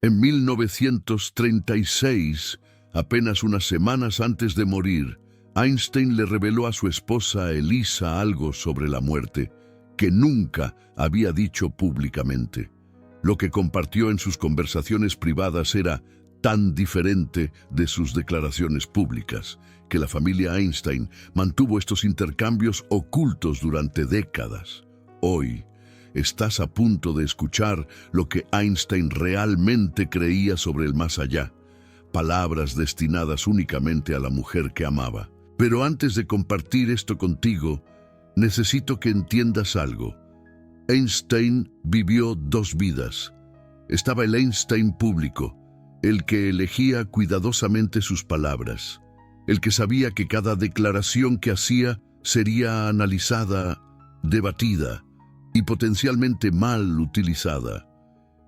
En 1936, apenas unas semanas antes de morir, Einstein le reveló a su esposa Elisa algo sobre la muerte que nunca había dicho públicamente. Lo que compartió en sus conversaciones privadas era tan diferente de sus declaraciones públicas, que la familia Einstein mantuvo estos intercambios ocultos durante décadas. Hoy, estás a punto de escuchar lo que Einstein realmente creía sobre el más allá, palabras destinadas únicamente a la mujer que amaba. Pero antes de compartir esto contigo, necesito que entiendas algo. Einstein vivió dos vidas. Estaba el Einstein público, el que elegía cuidadosamente sus palabras, el que sabía que cada declaración que hacía sería analizada, debatida y potencialmente mal utilizada.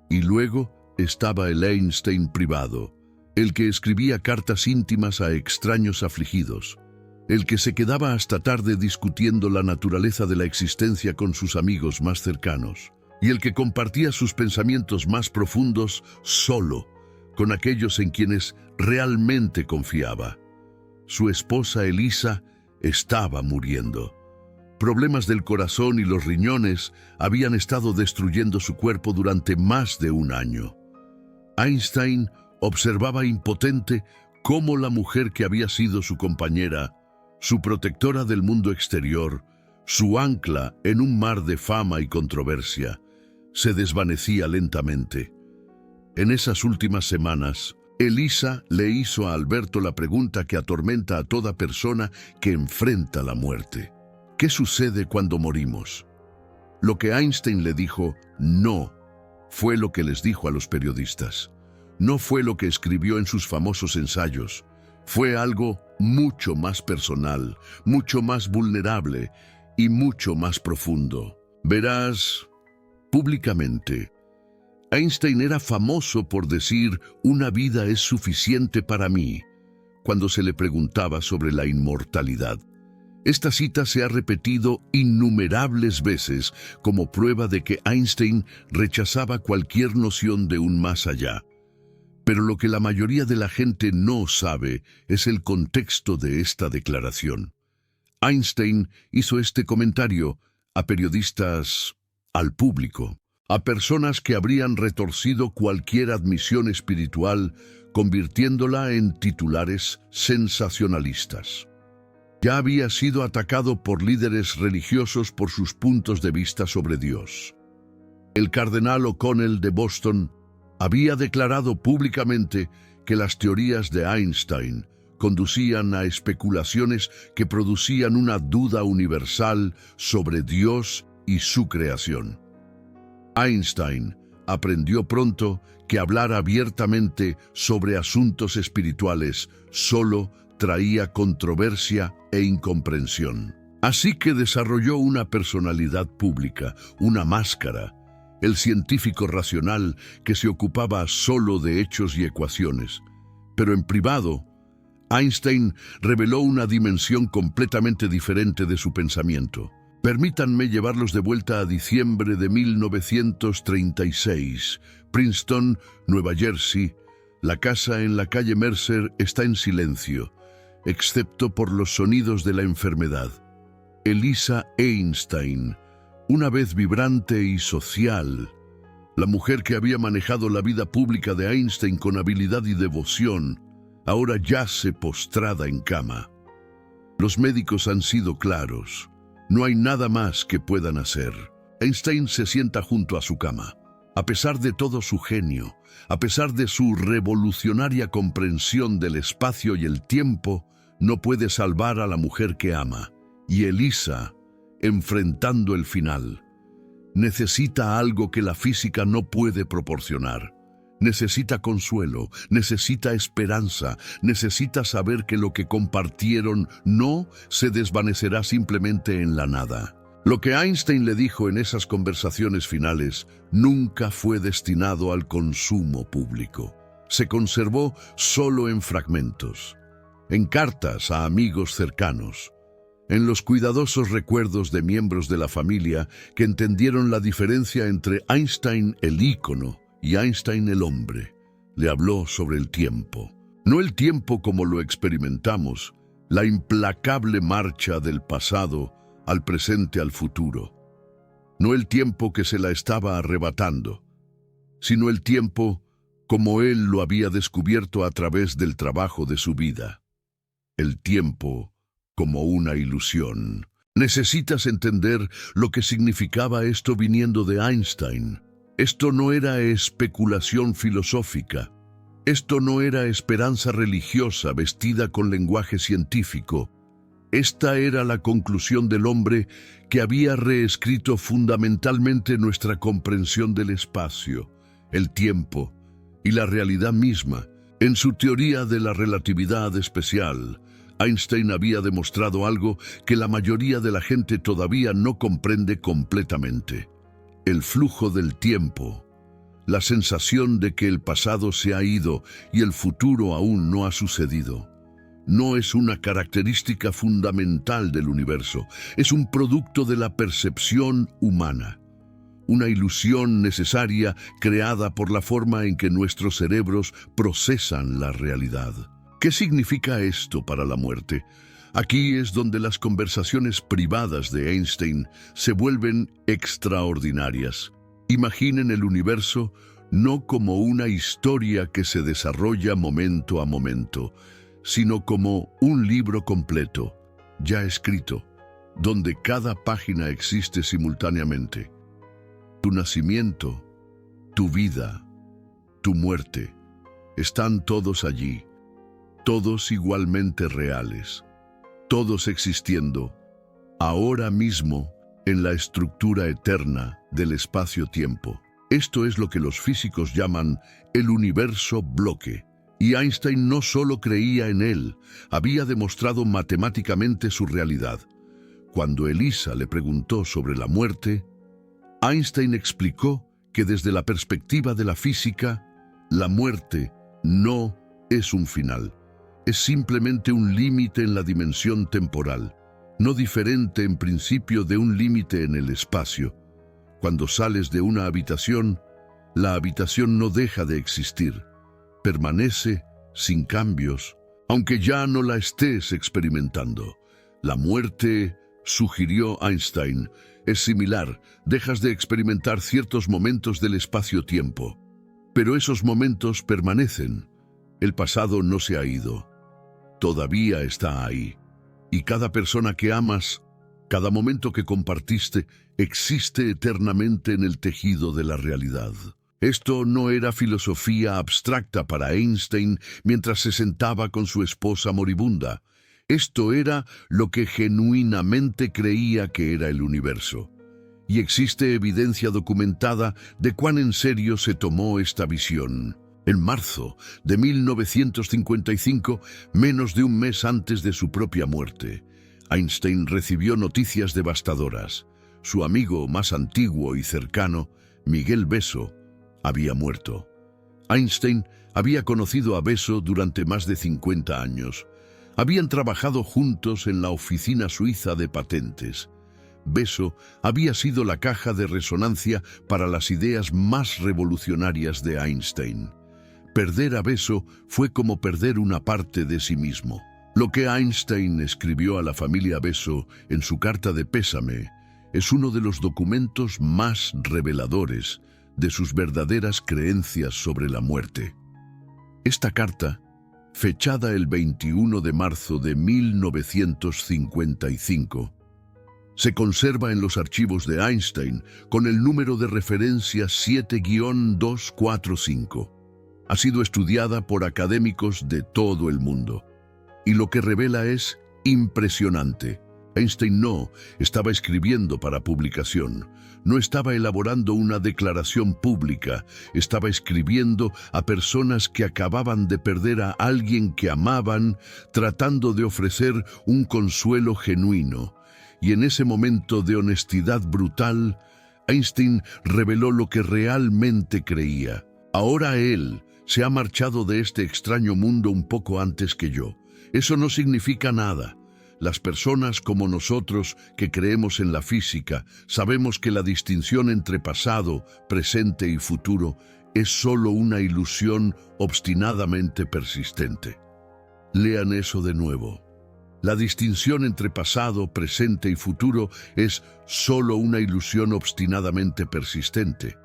Y luego estaba el Einstein privado, el que escribía cartas íntimas a extraños afligidos, el que se quedaba hasta tarde discutiendo la naturaleza de la existencia con sus amigos más cercanos, y el que compartía sus pensamientos más profundos solo, con aquellos en quienes realmente confiaba. Su esposa Elisa estaba muriendo. Problemas del corazón y los riñones habían estado destruyendo su cuerpo durante más de un año. Einstein observaba impotente cómo la mujer que había sido su compañera, su protectora del mundo exterior, su ancla en un mar de fama y controversia, se desvanecía lentamente. En esas últimas semanas, Elisa le hizo a Alberto la pregunta que atormenta a toda persona que enfrenta la muerte. ¿Qué sucede cuando morimos? Lo que Einstein le dijo no fue lo que les dijo a los periodistas. No fue lo que escribió en sus famosos ensayos. Fue algo mucho más personal, mucho más vulnerable y mucho más profundo. Verás, públicamente, Einstein era famoso por decir «una vida es suficiente para mí» cuando se le preguntaba sobre la inmortalidad. Esta cita se ha repetido innumerables veces como prueba de que Einstein rechazaba cualquier noción de un más allá. Pero lo que la mayoría de la gente no sabe es el contexto de esta declaración. Einstein hizo este comentario a periodistas, al público, a personas que habrían retorcido cualquier admisión espiritual, convirtiéndola en titulares sensacionalistas. Ya había sido atacado por líderes religiosos por sus puntos de vista sobre Dios. El cardenal O'Connell de Boston había declarado públicamente que las teorías de Einstein conducían a especulaciones que producían una duda universal sobre Dios y su creación. Einstein aprendió pronto que hablar abiertamente sobre asuntos espirituales solo traía controversia e incomprensión. Así que desarrolló una personalidad pública, una máscara, el científico racional que se ocupaba solo de hechos y ecuaciones. Pero en privado, Einstein reveló una dimensión completamente diferente de su pensamiento. Permítanme llevarlos de vuelta a diciembre de 1936. Princeton, Nueva Jersey. La casa en la calle Mercer está en silencio, excepto por los sonidos de la enfermedad. Elisa Einstein, una vez vibrante y social, la mujer que había manejado la vida pública de Einstein con habilidad y devoción, ahora yace postrada en cama. Los médicos han sido claros. No hay nada más que puedan hacer. Einstein se sienta junto a su cama. A pesar de todo su genio, a pesar de su revolucionaria comprensión del espacio y el tiempo, no puede salvar a la mujer que ama. Y Elisa, enfrentando el final, necesita algo que la física no puede proporcionar. Necesita consuelo, necesita esperanza, necesita saber que lo que compartieron no se desvanecerá simplemente en la nada. Lo que Einstein le dijo en esas conversaciones finales nunca fue destinado al consumo público. Se conservó solo en fragmentos, en cartas a amigos cercanos, en los cuidadosos recuerdos de miembros de la familia que entendieron la diferencia entre Einstein el ícono y Einstein el hombre. Le habló sobre el tiempo. No el tiempo como lo experimentamos, la implacable marcha del pasado al presente al futuro. No el tiempo que se la estaba arrebatando, sino el tiempo como él lo había descubierto a través del trabajo de su vida. El tiempo como una ilusión. Necesitas entender lo que significaba esto viniendo de Einstein. Esto no era especulación filosófica. Esto no era esperanza religiosa vestida con lenguaje científico. Esta era la conclusión del hombre que había reescrito fundamentalmente nuestra comprensión del espacio, el tiempo y la realidad misma. En su teoría de la relatividad especial, Einstein había demostrado algo que la mayoría de la gente todavía no comprende completamente: el flujo del tiempo, la sensación de que el pasado se ha ido y el futuro aún no ha sucedido. No es una característica fundamental del universo, es un producto de la percepción humana, una ilusión necesaria creada por la forma en que nuestros cerebros procesan la realidad. ¿Qué significa esto para la muerte? Aquí es donde las conversaciones privadas de Einstein se vuelven extraordinarias. Imaginen el universo no como una historia que se desarrolla momento a momento, sino como un libro completo, ya escrito, donde cada página existe simultáneamente. Tu nacimiento, tu vida, tu muerte, están todos allí, todos igualmente reales, todos existiendo, ahora mismo, en la estructura eterna del espacio-tiempo. Esto es lo que los físicos llaman el universo bloque. Y Einstein no solo creía en él, había demostrado matemáticamente su realidad. Cuando Elisa le preguntó sobre la muerte, Einstein explicó que desde la perspectiva de la física, la muerte no es un final, es simplemente un límite en la dimensión temporal, no diferente en principio de un límite en el espacio. Cuando sales de una habitación, la habitación no deja de existir. Permanece sin cambios, aunque ya no la estés experimentando. La muerte, sugirió Einstein, es similar, dejas de experimentar ciertos momentos del espacio-tiempo. Pero esos momentos permanecen. El pasado no se ha ido. Todavía está ahí. Y cada persona que amas, cada momento que compartiste, existe eternamente en el tejido de la realidad. Esto no era filosofía abstracta para Einstein mientras se sentaba con su esposa moribunda. Esto era lo que genuinamente creía que era el universo. Y existe evidencia documentada de cuán en serio se tomó esta visión. En marzo de 1955, menos de un mes antes de su propia muerte, Einstein recibió noticias devastadoras. Su amigo más antiguo y cercano, Miguel Besso, había muerto. Einstein había conocido a Besso durante más de 50 años. Habían trabajado juntos en la oficina suiza de patentes. Besso había sido la caja de resonancia para las ideas más revolucionarias de Einstein. Perder a Besso fue como perder una parte de sí mismo. Lo que Einstein escribió a la familia Besso en su carta de pésame es uno de los documentos más reveladores de sus verdaderas creencias sobre la muerte. Esta carta, fechada el 21 de marzo de 1955, se conserva en los archivos de Einstein con el número de referencia 7-245. Ha sido estudiada por académicos de todo el mundo. Y lo que revela es impresionante. Einstein no estaba escribiendo para publicación, no estaba elaborando una declaración pública, estaba escribiendo a personas que acababan de perder a alguien que amaban, tratando de ofrecer un consuelo genuino. Y en ese momento de honestidad brutal, Einstein reveló lo que realmente creía. Ahora él se ha marchado de este extraño mundo un poco antes que yo. Eso no significa nada. Las personas como nosotros que creemos en la física sabemos que la distinción entre pasado, presente y futuro es solo una ilusión obstinadamente persistente. Lean eso de nuevo. La distinción entre pasado, presente y futuro es solo una ilusión obstinadamente persistente.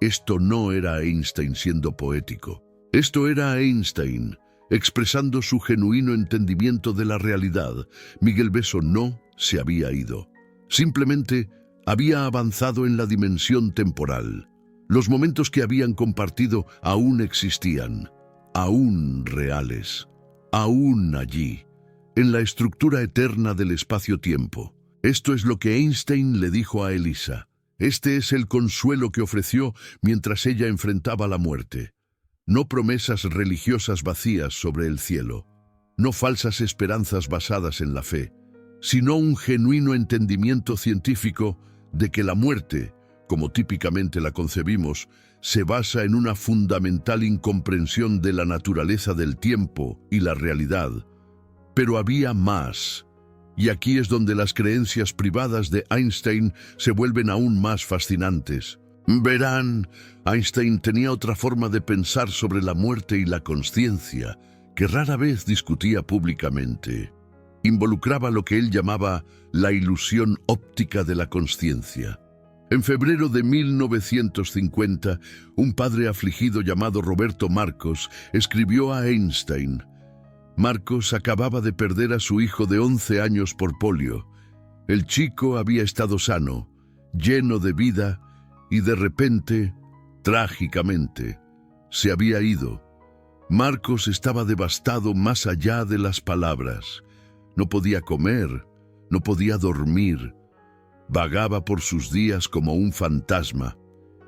Esto no era Einstein siendo poético. Esto era Einstein expresando su genuino entendimiento de la realidad. Miguel Beso no se había ido. Simplemente había avanzado en la dimensión temporal. Los momentos que habían compartido aún existían, aún reales, aún allí, en la estructura eterna del espacio-tiempo. Esto es lo que Einstein le dijo a Elisa. Este es el consuelo que ofreció mientras ella enfrentaba la muerte. No promesas religiosas vacías sobre el cielo, no falsas esperanzas basadas en la fe, sino un genuino entendimiento científico de que la muerte, como típicamente la concebimos, se basa en una fundamental incomprensión de la naturaleza del tiempo y la realidad. Pero había más, y aquí es donde las creencias privadas de Einstein se vuelven aún más fascinantes. Verán, Einstein tenía otra forma de pensar sobre la muerte y la consciencia, que rara vez discutía públicamente. Involucraba lo que él llamaba la ilusión óptica de la consciencia. En febrero de 1950, un padre afligido llamado Roberto Marcos escribió a Einstein. Marcos acababa de perder a su hijo de 11 años por polio. El chico había estado sano, lleno de vida, y de repente, trágicamente, se había ido. Marcos estaba devastado más allá de las palabras. No podía comer, no podía dormir. Vagaba por sus días como un fantasma,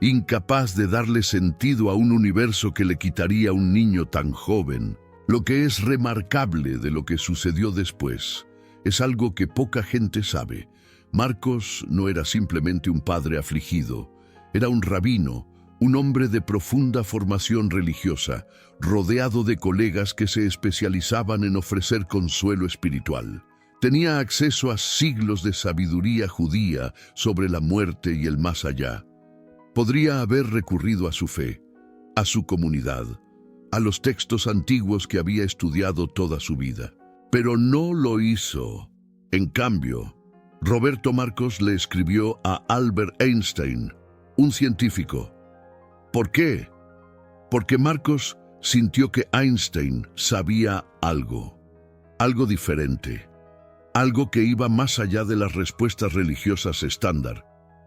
incapaz de darle sentido a un universo que le quitaría a un niño tan joven. Lo que es remarcable de lo que sucedió después es algo que poca gente sabe. Marcos no era simplemente un padre afligido, era un rabino, un hombre de profunda formación religiosa, rodeado de colegas que se especializaban en ofrecer consuelo espiritual. Tenía acceso a siglos de sabiduría judía sobre la muerte y el más allá. Podría haber recurrido a su fe, a su comunidad, a los textos antiguos que había estudiado toda su vida. Pero no lo hizo. En cambio, Roberto Marcos le escribió a Albert Einstein, un científico. ¿Por qué? Porque Marcos sintió que Einstein sabía algo diferente, algo que iba más allá de las respuestas religiosas estándar,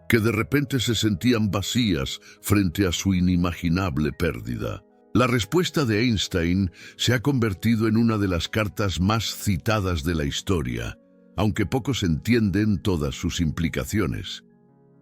que de repente se sentían vacías frente a su inimaginable pérdida. La respuesta de Einstein se ha convertido en una de las cartas más citadas de la historia, aunque pocos entienden todas sus implicaciones.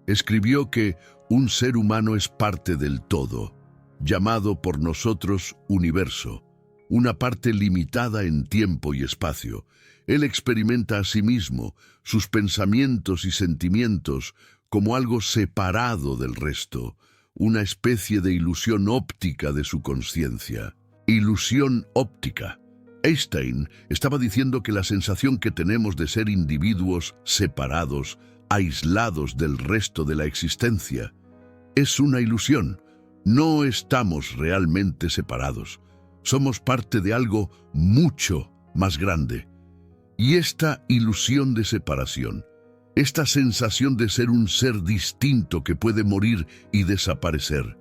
Escribió que un ser humano es parte del todo, llamado por nosotros universo, una parte limitada en tiempo y espacio. Él experimenta a sí mismo, sus pensamientos y sentimientos, como algo separado del resto, una especie de ilusión óptica de su consciencia. Ilusión óptica. Einstein estaba diciendo que la sensación que tenemos de ser individuos separados, aislados del resto de la existencia, es una ilusión. No estamos realmente separados. Somos parte de algo mucho más grande. Y esta ilusión de separación, esta sensación de ser un ser distinto que puede morir y desaparecer,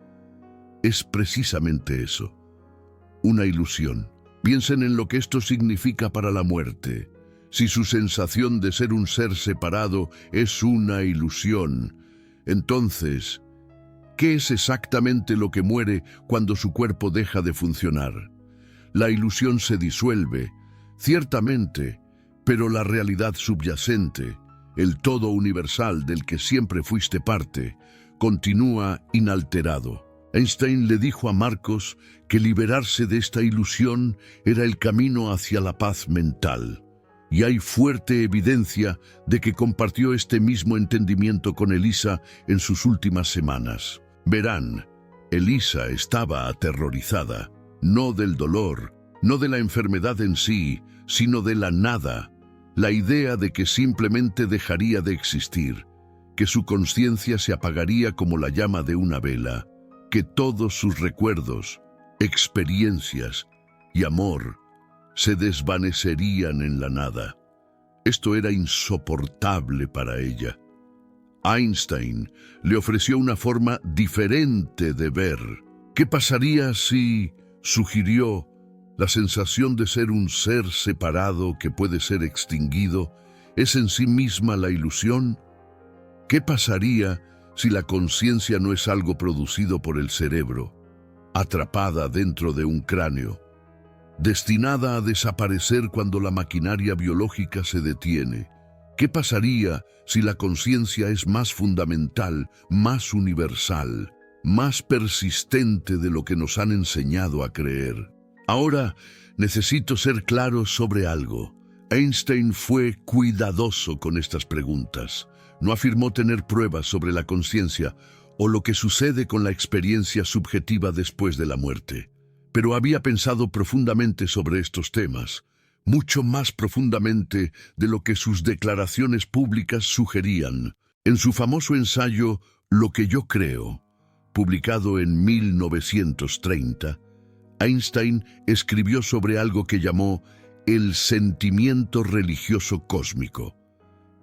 es precisamente eso, una ilusión. Piensen en lo que esto significa para la muerte. Si su sensación de ser un ser separado es una ilusión, entonces, ¿qué es exactamente lo que muere cuando su cuerpo deja de funcionar? La ilusión se disuelve, ciertamente, pero la realidad subyacente, el todo universal del que siempre fuiste parte, continúa inalterado. Einstein le dijo a Marcos que liberarse de esta ilusión era el camino hacia la paz mental. Y hay fuerte evidencia de que compartió este mismo entendimiento con Elisa en sus últimas semanas. Verán, Elisa estaba aterrorizada, no del dolor, no de la enfermedad en sí, sino de la nada, la idea de que simplemente dejaría de existir, que su conciencia se apagaría como la llama de una vela. que todos sus recuerdos, experiencias y amor se desvanecerían en la nada. Esto era insoportable para ella. Einstein le ofreció una forma diferente de ver. ¿Qué pasaría si, sugirió, la sensación de ser un ser separado que puede ser extinguido es en sí misma la ilusión? ¿Qué pasaría si la conciencia no es algo producido por el cerebro, atrapada dentro de un cráneo, destinada a desaparecer cuando la maquinaria biológica se detiene? ¿Qué pasaría si la conciencia es más fundamental, más universal, más persistente de lo que nos han enseñado a creer? Ahora necesito ser claro sobre algo. Einstein fue cuidadoso con estas preguntas. No afirmó tener pruebas sobre la conciencia o lo que sucede con la experiencia subjetiva después de la muerte. Pero había pensado profundamente sobre estos temas, mucho más profundamente de lo que sus declaraciones públicas sugerían. En su famoso ensayo Lo que yo creo, publicado en 1930, Einstein escribió sobre algo que llamó el sentimiento religioso cósmico.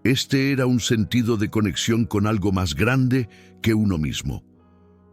Este era un sentido de conexión con algo más grande que uno mismo.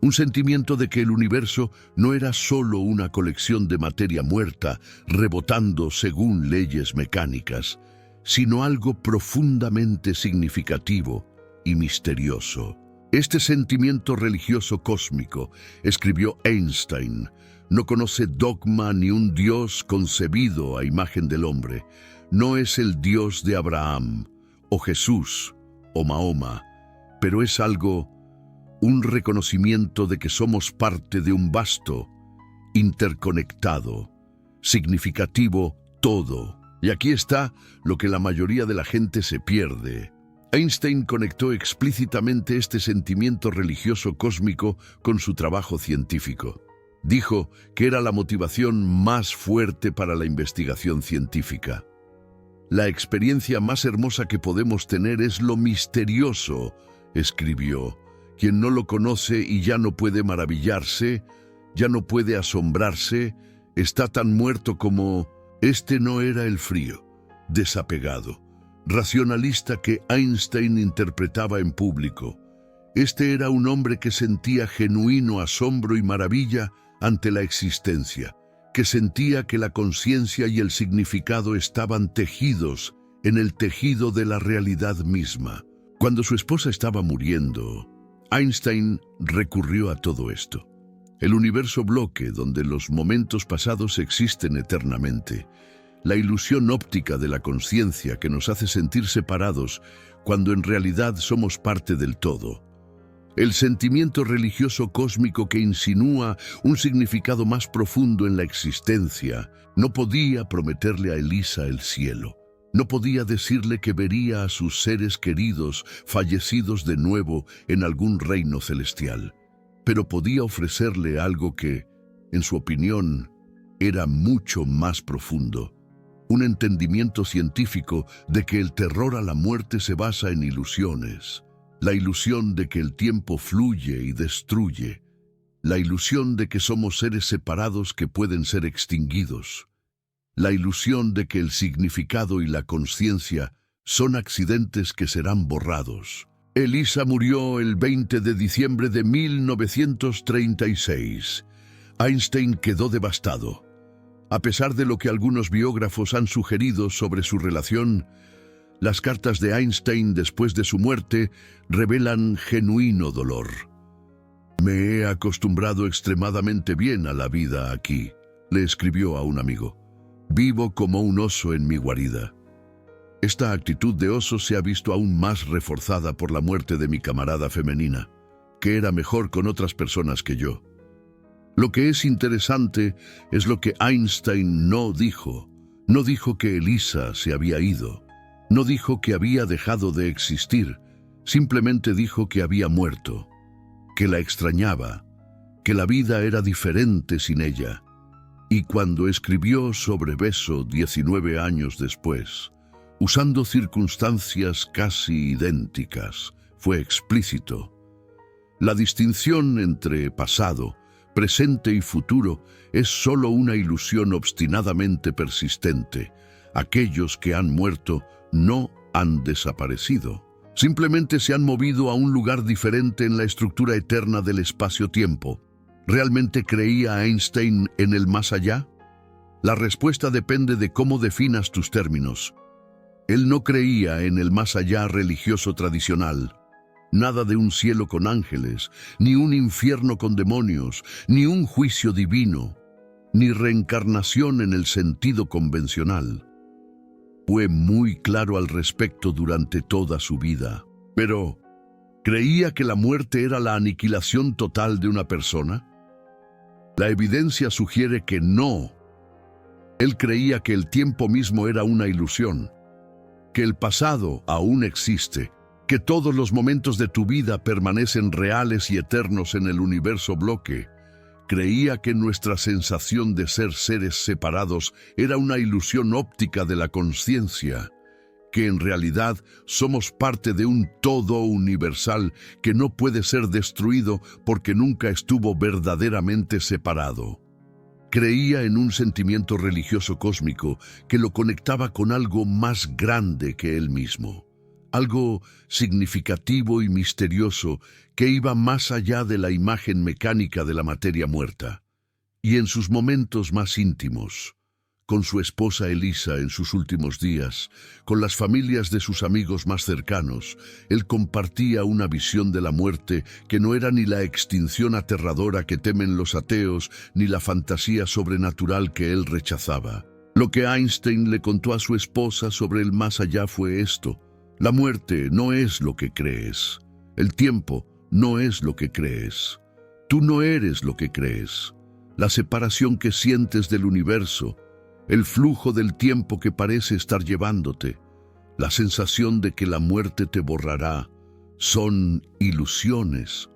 Un sentimiento de que el universo no era solo una colección de materia muerta rebotando según leyes mecánicas, sino algo profundamente significativo y misterioso. Este sentimiento religioso cósmico, escribió Einstein, no conoce dogma ni un Dios concebido a imagen del hombre. No es el Dios de Abraham, o Jesús, o Mahoma, pero es algo, un reconocimiento de que somos parte de un vasto, interconectado, significativo todo. Y aquí está lo que la mayoría de la gente se pierde. Einstein conectó explícitamente este sentimiento religioso cósmico con su trabajo científico. Dijo que era la motivación más fuerte para la investigación científica. La experiencia más hermosa que podemos tener es lo misterioso, escribió. Quien no lo conoce y ya no puede maravillarse, ya no puede asombrarse, está tan muerto como... Este no era el frío, desapegado, racionalista que Einstein interpretaba en público. Este era un hombre que sentía genuino asombro y maravilla ante la existencia, que sentía que la conciencia y el significado estaban tejidos en el tejido de la realidad misma. Cuando su esposa estaba muriendo, Einstein recurrió a todo esto. El universo bloque donde los momentos pasados existen eternamente. La ilusión óptica de la conciencia que nos hace sentir separados cuando en realidad somos parte del todo. El sentimiento religioso cósmico que insinúa un significado más profundo en la existencia no podía prometerle a Elisa el cielo. No podía decirle que vería a sus seres queridos fallecidos de nuevo en algún reino celestial. Pero podía ofrecerle algo que, en su opinión, era mucho más profundo. Un entendimiento científico de que el terror a la muerte se basa en ilusiones. La ilusión de que el tiempo fluye y destruye. La ilusión de que somos seres separados que pueden ser extinguidos. La ilusión de que el significado y la conciencia son accidentes que serán borrados. Elisa murió el 20 de diciembre de 1936. Einstein quedó devastado. A pesar de lo que algunos biógrafos han sugerido sobre su relación, las cartas de Einstein después de su muerte revelan genuino dolor. «Me he acostumbrado extremadamente bien a la vida aquí», le escribió a un amigo. «Vivo como un oso en mi guarida». Esta actitud de oso se ha visto aún más reforzada por la muerte de mi camarada femenina, que era mejor con otras personas que yo. Lo que es interesante es lo que Einstein no dijo. No dijo que Elisa se había ido. No dijo que había dejado de existir. Simplemente dijo que había muerto, que la extrañaba, que la vida era diferente sin ella. Y cuando escribió sobre Beso 19 años después, usando circunstancias casi idénticas, fue explícito. La distinción entre pasado, presente y futuro es solo una ilusión obstinadamente persistente. Aquellos que han muerto no han desaparecido. Simplemente se han movido a un lugar diferente en la estructura eterna del espacio-tiempo. ¿Realmente creía Einstein en el más allá? La respuesta depende de cómo definas tus términos. Él no creía en el más allá religioso tradicional. Nada de un cielo con ángeles, ni un infierno con demonios, ni un juicio divino, ni reencarnación en el sentido convencional. Fue muy claro al respecto durante toda su vida. Pero, ¿creía que la muerte era la aniquilación total de una persona? La evidencia sugiere que no. Él creía que el tiempo mismo era una ilusión, que el pasado aún existe, que todos los momentos de tu vida permanecen reales y eternos en el universo bloque. Creía que nuestra sensación de ser seres separados era una ilusión óptica de la conciencia, que en realidad somos parte de un todo universal que no puede ser destruido porque nunca estuvo verdaderamente separado. Creía en un sentimiento religioso cósmico que lo conectaba con algo más grande que él mismo. Algo significativo y misterioso que iba más allá de la imagen mecánica de la materia muerta. Y en sus momentos más íntimos, con su esposa Elisa en sus últimos días, con las familias de sus amigos más cercanos, él compartía una visión de la muerte que no era ni la extinción aterradora que temen los ateos, ni la fantasía sobrenatural que él rechazaba. Lo que Einstein le contó a su esposa sobre el más allá fue esto: la muerte no es lo que crees. El tiempo no es lo que crees. Tú no eres lo que crees. La separación que sientes del universo, el flujo del tiempo que parece estar llevándote, la sensación de que la muerte te borrará, son ilusiones.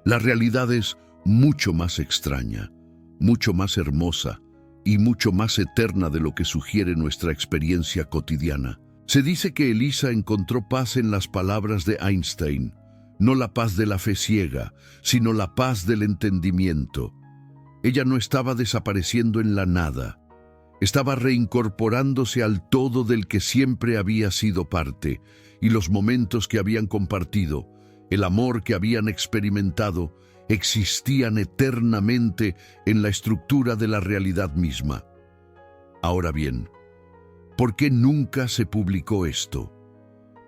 La realidad es mucho más extraña, mucho más hermosa y mucho más eterna de lo que sugiere nuestra experiencia cotidiana. Se dice que Elisa encontró paz en las palabras de Einstein, no la paz de la fe ciega, sino la paz del entendimiento. Ella no estaba desapareciendo en la nada, estaba reincorporándose al todo del que siempre había sido parte, y los momentos que habían compartido, el amor que habían experimentado, existían eternamente en la estructura de la realidad misma. Ahora bien, ¿por qué nunca se publicó esto?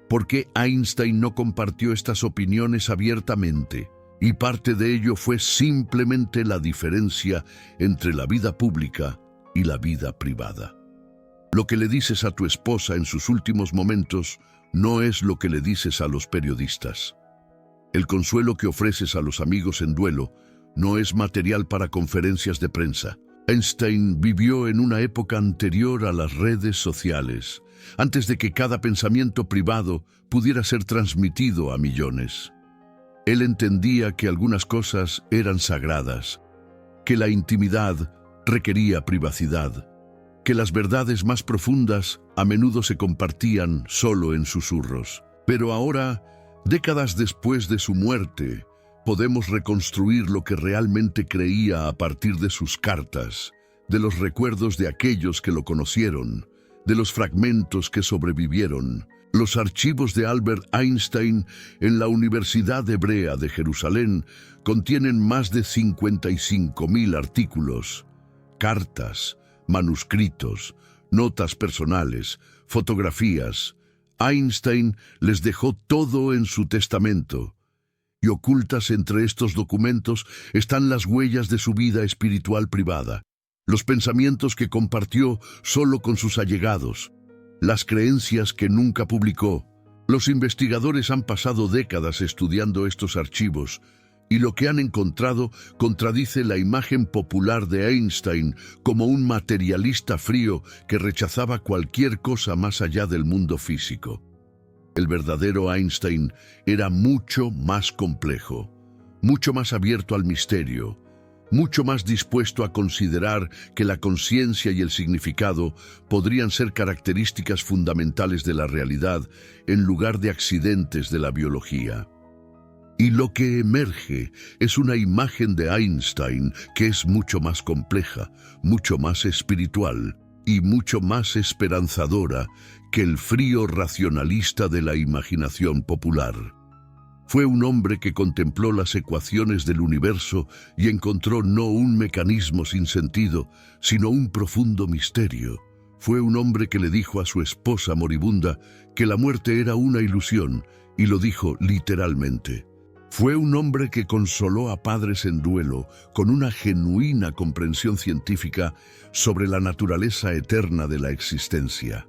¿Por qué Einstein no compartió estas opiniones abiertamente? Y parte de ello fue simplemente la diferencia entre la vida pública y la vida privada. Lo que le dices a tu esposa en sus últimos momentos no es lo que le dices a los periodistas. El consuelo que ofreces a los amigos en duelo no es material para conferencias de prensa. Einstein vivió en una época anterior a las redes sociales, antes de que cada pensamiento privado pudiera ser transmitido a millones. Él entendía que algunas cosas eran sagradas, que la intimidad requería privacidad, que las verdades más profundas a menudo se compartían solo en susurros. Pero ahora, décadas después de su muerte, podemos reconstruir lo que realmente creía a partir de sus cartas, de los recuerdos de aquellos que lo conocieron, de los fragmentos que sobrevivieron. Los archivos de Albert Einstein en la Universidad Hebrea de Jerusalén contienen más de 55.000 artículos, cartas, manuscritos, notas personales, fotografías. Einstein les dejó todo en su testamento, y ocultas entre estos documentos están las huellas de su vida espiritual privada, los pensamientos que compartió solo con sus allegados, las creencias que nunca publicó. Los investigadores han pasado décadas estudiando estos archivos, y lo que han encontrado contradice la imagen popular de Einstein como un materialista frío que rechazaba cualquier cosa más allá del mundo físico. El verdadero Einstein era mucho más complejo, mucho más abierto al misterio, mucho más dispuesto a considerar que la conciencia y el significado podrían ser características fundamentales de la realidad en lugar de accidentes de la biología. Y lo que emerge es una imagen de Einstein que es mucho más compleja, mucho más espiritual y mucho más esperanzadora que el frío racionalista de la imaginación popular. Fue un hombre que contempló las ecuaciones del universo y encontró no un mecanismo sin sentido, sino un profundo misterio. Fue un hombre que le dijo a su esposa moribunda que la muerte era una ilusión, y lo dijo literalmente. Fue un hombre que consoló a padres en duelo con una genuina comprensión científica sobre la naturaleza eterna de la existencia.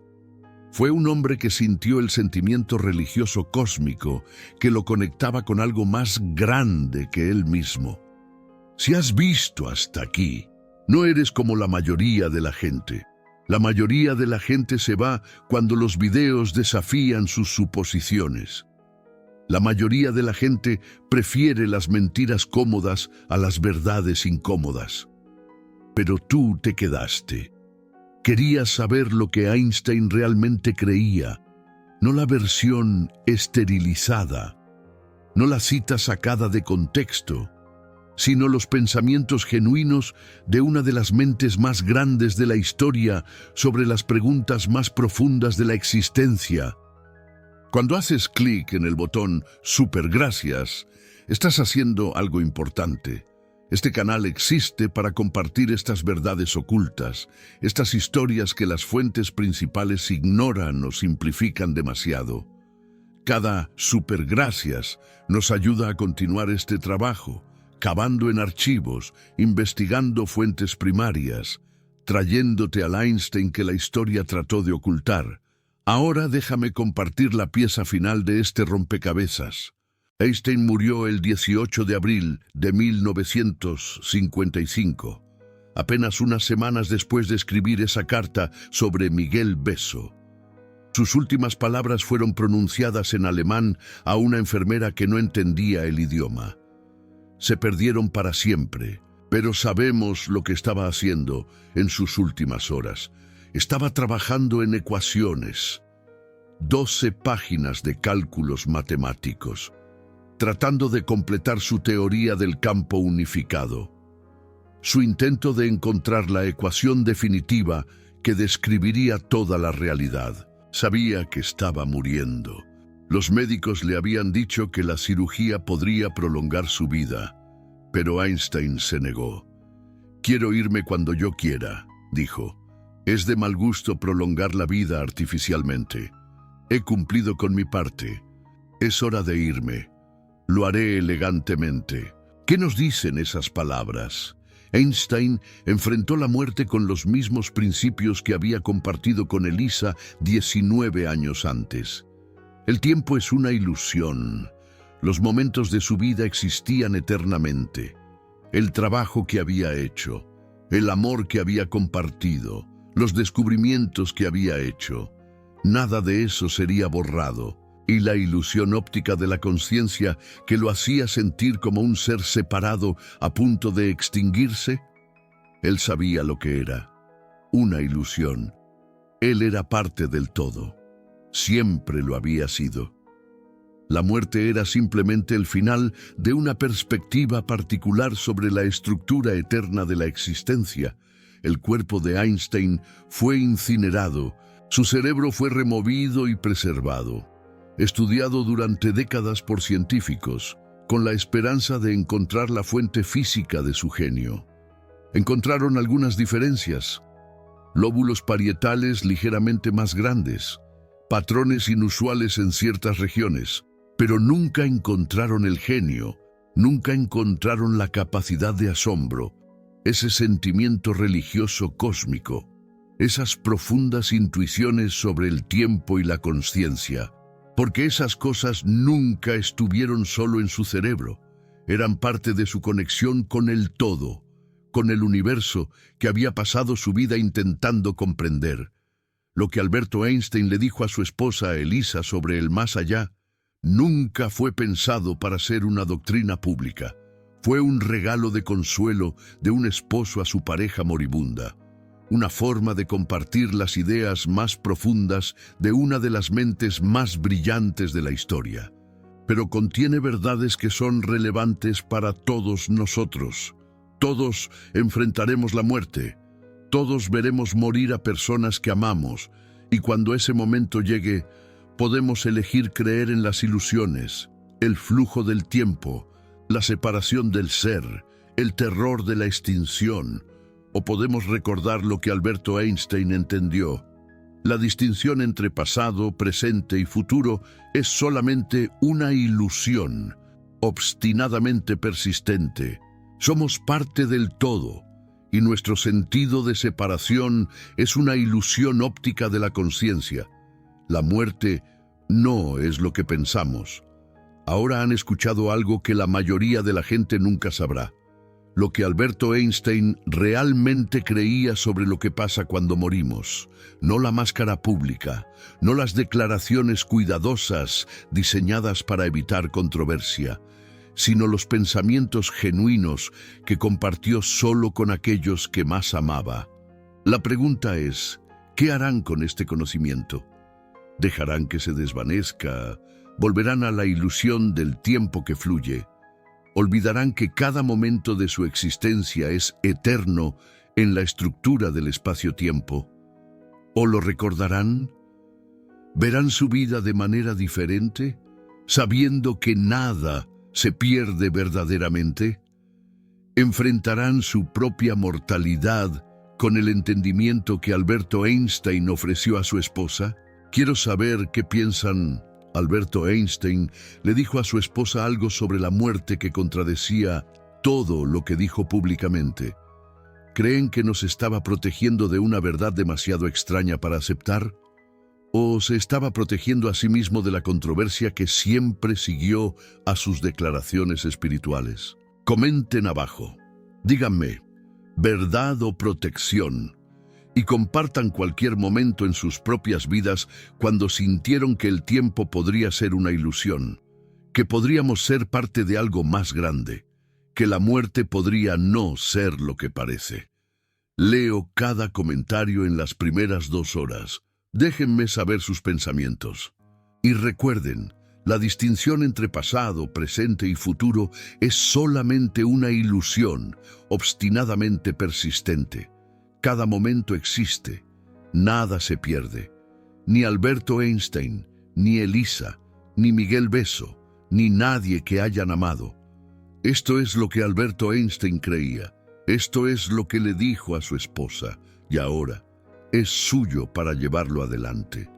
Fue un hombre que sintió el sentimiento religioso cósmico que lo conectaba con algo más grande que él mismo. Si has visto hasta aquí, no eres como la mayoría de la gente. La mayoría de la gente se va cuando los videos desafían sus suposiciones. La mayoría de la gente prefiere las mentiras cómodas a las verdades incómodas. Pero tú te quedaste. Querías saber lo que Einstein realmente creía, no la versión esterilizada, no la cita sacada de contexto, sino los pensamientos genuinos de una de las mentes más grandes de la historia sobre las preguntas más profundas de la existencia. Cuando haces clic en el botón Super Gracias, estás haciendo algo importante. Este canal existe para compartir estas verdades ocultas, estas historias que las fuentes principales ignoran o simplifican demasiado. Cada Super Gracias nos ayuda a continuar este trabajo, cavando en archivos, investigando fuentes primarias, trayéndote al Einstein que la historia trató de ocultar. Ahora déjame compartir la pieza final de este rompecabezas. Einstein murió el 18 de abril de 1955, apenas unas semanas después de escribir esa carta sobre Miguel Beso. Sus últimas palabras fueron pronunciadas en alemán a una enfermera que no entendía el idioma. Se perdieron para siempre, pero sabemos lo que estaba haciendo en sus últimas horas. Estaba trabajando en ecuaciones, 12 páginas de cálculos matemáticos, tratando de completar su teoría del campo unificado. Su intento de encontrar la ecuación definitiva que describiría toda la realidad. Sabía que estaba muriendo. Los médicos le habían dicho que la cirugía podría prolongar su vida, pero Einstein se negó. «Quiero irme cuando yo quiera», dijo. «Es de mal gusto prolongar la vida artificialmente. He cumplido con mi parte. Es hora de irme. Lo haré elegantemente». ¿Qué nos dicen esas palabras? Einstein enfrentó la muerte con los mismos principios que había compartido con Elisa 19 años antes. El tiempo es una ilusión. Los momentos de su vida existían eternamente. El trabajo que había hecho, el amor que había compartido, los descubrimientos que había hecho, nada de eso sería borrado. Y la ilusión óptica de la conciencia que lo hacía sentir como un ser separado a punto de extinguirse, él sabía lo que era, una ilusión. Él era parte del todo, siempre lo había sido. La muerte era simplemente el final de una perspectiva particular sobre la estructura eterna de la existencia. El cuerpo de Einstein fue incinerado, su cerebro fue removido y preservado. Estudiado durante décadas por científicos, con la esperanza de encontrar la fuente física de su genio. Encontraron algunas diferencias: lóbulos parietales ligeramente más grandes, patrones inusuales en ciertas regiones, pero nunca encontraron el genio, nunca encontraron la capacidad de asombro, ese sentimiento religioso cósmico, esas profundas intuiciones sobre el tiempo y la conciencia. Porque esas cosas nunca estuvieron solo en su cerebro, eran parte de su conexión con el todo, con el universo que había pasado su vida intentando comprender. Lo que Alberto Einstein le dijo a su esposa Elisa sobre el más allá, nunca fue pensado para ser una doctrina pública. Fue un regalo de consuelo de un esposo a su pareja moribunda. Una forma de compartir las ideas más profundas de una de las mentes más brillantes de la historia. pero contiene verdades que son relevantes para todos nosotros. Todos enfrentaremos la muerte. Todos veremos morir a personas que amamos, y cuando ese momento llegue, podemos elegir creer en las ilusiones, el flujo del tiempo, la separación del ser, el terror de la extinción, o podemos recordar lo que Alberto Einstein entendió. La distinción entre pasado, presente y futuro es solamente una ilusión, obstinadamente persistente. Somos parte del todo, y nuestro sentido de separación es una ilusión óptica de la conciencia. La muerte no es lo que pensamos. Ahora han escuchado algo que la mayoría de la gente nunca sabrá. Lo que Alberto Einstein realmente creía sobre lo que pasa cuando morimos. No la máscara pública, no las declaraciones cuidadosas diseñadas para evitar controversia, sino los pensamientos genuinos que compartió solo con aquellos que más amaba. La pregunta es, ¿qué harán con este conocimiento? ¿Dejarán que se desvanezca? ¿Volverán a la ilusión del tiempo que fluye? ¿Olvidarán que cada momento de su existencia es eterno en la estructura del espacio-tiempo? ¿O lo recordarán? ¿Verán su vida de manera diferente, sabiendo que nada se pierde verdaderamente? ¿Enfrentarán su propia mortalidad con el entendimiento que Alberto Einstein ofreció a su esposa? Quiero saber qué piensan. Alberto Einstein le dijo a su esposa algo sobre la muerte que contradecía todo lo que dijo públicamente. ¿Creen que nos estaba protegiendo de una verdad demasiado extraña para aceptar? ¿O se estaba protegiendo a sí mismo de la controversia que siempre siguió a sus declaraciones espirituales? Comenten abajo. Díganme, ¿verdad o protección? Y compartan cualquier momento en sus propias vidas cuando sintieron que el tiempo podría ser una ilusión, que podríamos ser parte de algo más grande, que la muerte podría no ser lo que parece. Leo cada comentario en las primeras 2 horas. Déjenme saber sus pensamientos. Y recuerden, la distinción entre pasado, presente y futuro es solamente una ilusión, obstinadamente persistente. Cada momento existe, nada se pierde. Ni Alberto Einstein, ni Elisa, ni Miguel Beso, ni nadie que hayan amado. Esto es lo que Alberto Einstein creía. Esto es lo que le dijo a su esposa, y ahora es suyo para llevarlo adelante.